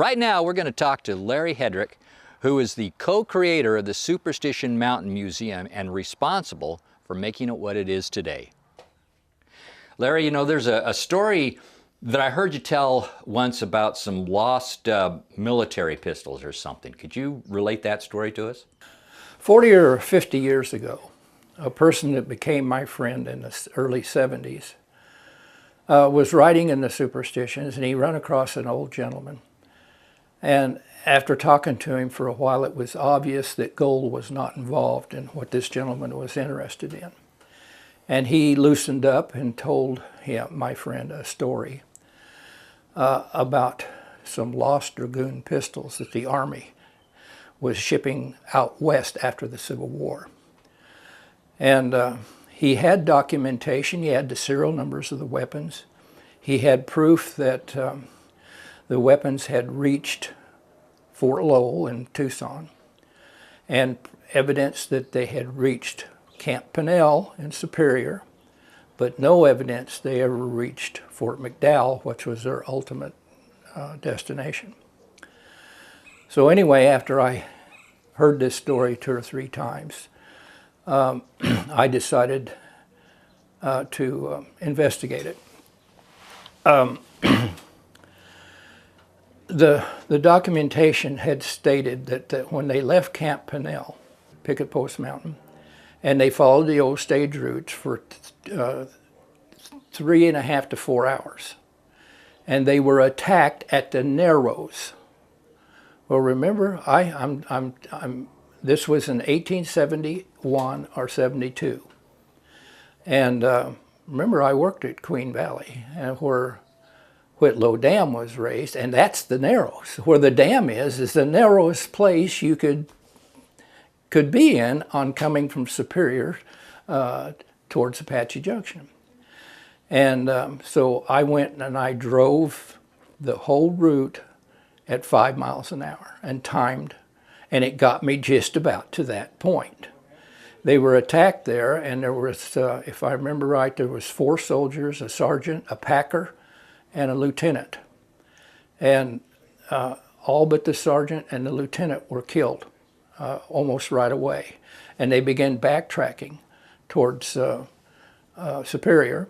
Right now we're going to talk to Larry Hedrick, who is the co-creator of the Superstition Mountain Museum and responsible for making it what it is today. Larry, you know, there's a story that I heard you tell once about some lost military pistols or something. Could you relate that story to us? 40 or 50 years ago, a person that became my friend in the early 70s was writing in the Superstitions, and he ran across an old gentleman. And after talking to him for a while, it was obvious that gold was not involved in what this gentleman was interested in. And he loosened up and told him, my friend, a story about some lost Dragoon pistols that the Army was shipping out west after the Civil War. And he had documentation. He had the serial numbers of the weapons. He had proof that the weapons had reached Fort Lowell in Tucson, and evidence that they had reached Camp Pinnell in Superior, but no evidence they ever reached Fort McDowell, which was their ultimate destination. So anyway, after I heard this story 2 or 3 times, I decided to investigate it. The documentation had stated that when they left Camp Pinnell, Picket Post Mountain, and they followed the old stage routes for 3.5 to 4 hours, and they were attacked at the Narrows. Well, remember, this was in 1871 or 72, and remember, I worked at Queen Valley, and where Whitlow Dam was raised, and that's the Narrows. Where the dam is the narrowest place you could be in on coming from Superior towards Apache Junction. And so I went and I drove the whole route at 5 miles an hour and timed, and it got me just about to that point. They were attacked there, and there was, if I remember right, there was 4 soldiers, a sergeant, a packer, and a lieutenant. And all but the sergeant and the lieutenant were killed almost right away. And they began backtracking towards Superior,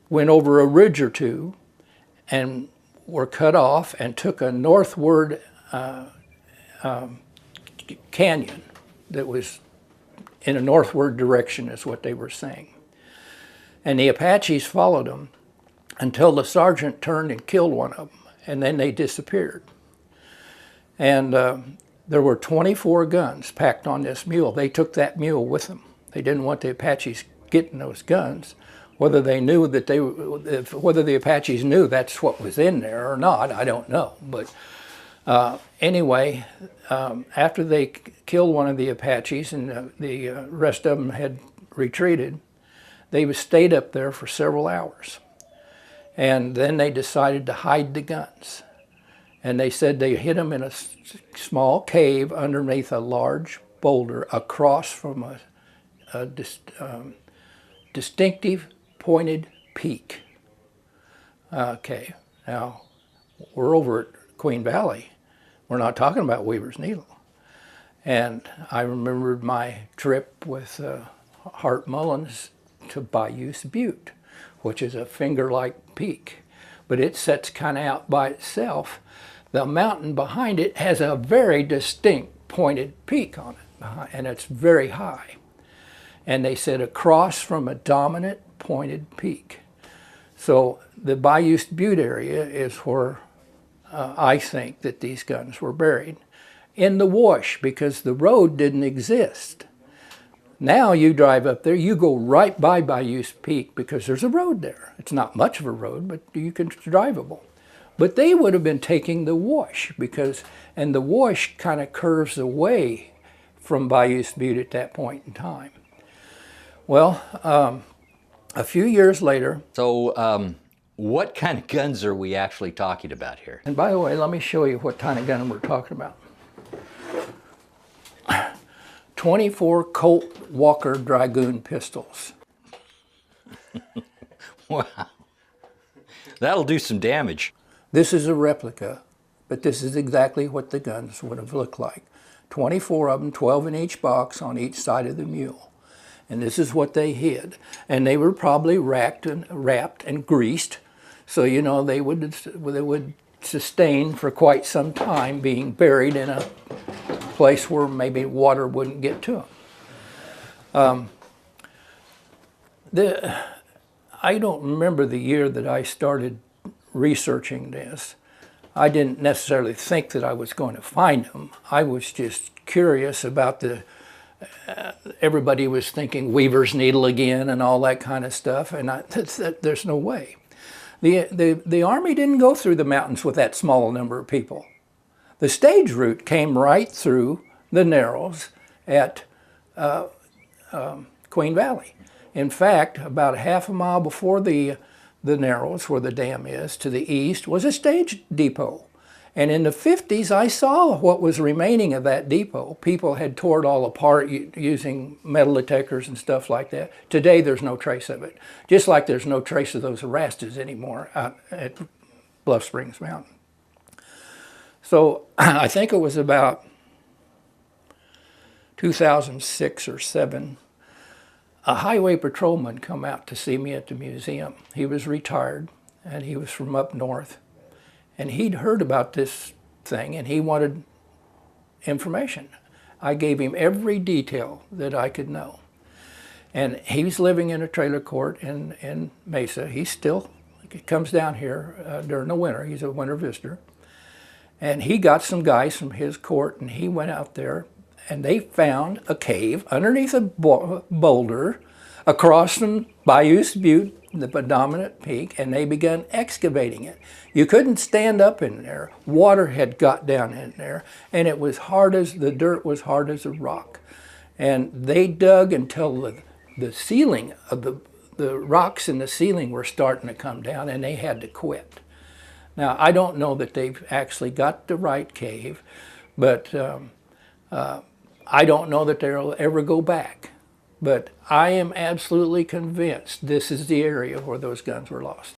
went over a ridge or two, and were cut off and took a northward canyon that was in a northward direction, is what they were saying. And the Apaches followed them until the sergeant turned and killed one of them, and then they disappeared. And there were 24 guns packed on this mule. They took that mule with them. They didn't want the Apaches getting those guns. Whether they knew that whether the Apaches knew that's what was in there or not, I don't know. But anyway, after they killed one of the Apaches and the rest of them had retreated, they stayed up there for several hours. And then they decided to hide the guns. And they said they hid them in a small cave underneath a large boulder across from a distinctive pointed peak. Okay, now we're over at Queen Valley. We're not talking about Weaver's Needle. And I remembered my trip with Hart Mullins to Bayou's Butte, which is a finger-like peak, but it sets kind of out by itself. The mountain behind it has a very distinct pointed peak on it, and it's very high. And they said across from a dominant pointed peak. So the Bayou's Butte area is where I think that these guns were buried, in the wash, because the road didn't exist. Now you drive up there, you go right by Bayou's Peak because there's a road there. It's not much of a road, but it's drivable. But they would have been taking the wash and the wash kind of curves away from Bayou's Butte at that point in time. Well, a few years later. So what kind of guns are we actually talking about here? And by the way, let me show you what kind of gun we're talking about. 24 Colt Walker Dragoon Pistols. Wow. That'll do some damage. This is a replica but this is exactly what the guns would have looked like. 24 of them, 12 in each box on each side of the mule. And this is what they hid. And they were probably wrapped and greased, so you know they would sustain for quite some time, being buried in a place where maybe water wouldn't get to them. I don't remember the year that I started researching this. I didn't necessarily think that I was going to find them. I was just curious about everybody was thinking weaver's needle again and all that kind of stuff, and there's no way. The Army didn't go through the mountains with that small number of people. The stage route came right through the Narrows at Queen Valley. In fact, about half a mile before the Narrows, where the dam is, to the east, was a stage depot. And in the 50s, I saw what was remaining of that depot. People had tore it all apart using metal detectors and stuff like that. Today, there's no trace of it. Just like there's no trace of those arastas anymore out at Bluff Springs Mountain. So I think it was about 2006 or 7, a highway patrolman come out to see me at the museum. He was retired, and he was from up north. And he'd heard about this thing, and he wanted information. I gave him every detail that I could know. And he was living in a trailer court in Mesa. He still comes down here during the winter. He's a winter visitor. And he got some guys from his court, and he went out there, and they found a cave underneath a boulder across from Bayou's Butte, the predominant peak, and they began excavating it. You couldn't stand up in there. Water had got down in there, and it was hard as, the dirt was hard as a rock. And they dug until the ceiling of the rocks in the ceiling were starting to come down, and they had to quit. Now, I don't know that they've actually got the right cave, but I don't know that they'll ever go back. But I am absolutely convinced this is the area where those guns were lost.